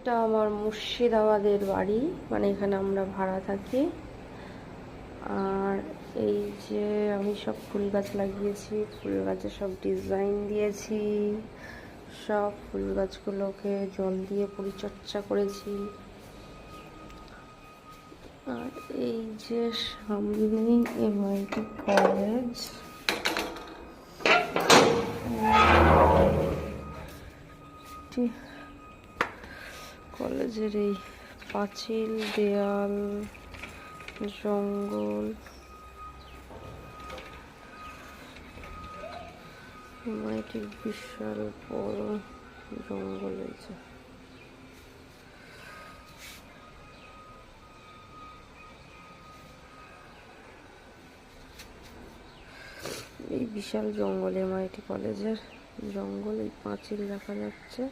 এটা আমার মুর্শিদাবাদের বাড়ি, মানে এখানে আমরা ভাড়া থাকি। আর এই যে আমি সব ফুল গাছ লাগিয়েছি, ফুল গাছে সব ডিজাইন দিয়েছি, সব ফুল গাছগুলোকে জল দিয়ে পরিচর্যা করেছি। আর এই যে সামনেই এমআইটি কলেজ, কলেজের এই পাঁচিল, দেয়াল, জঙ্গল, এমআইটি বিশাল বড় জঙ্গল। এই বিশাল জঙ্গল, এমআইটি কলেজের জঙ্গল, এই পাঁচিল দেখা যাচ্ছে।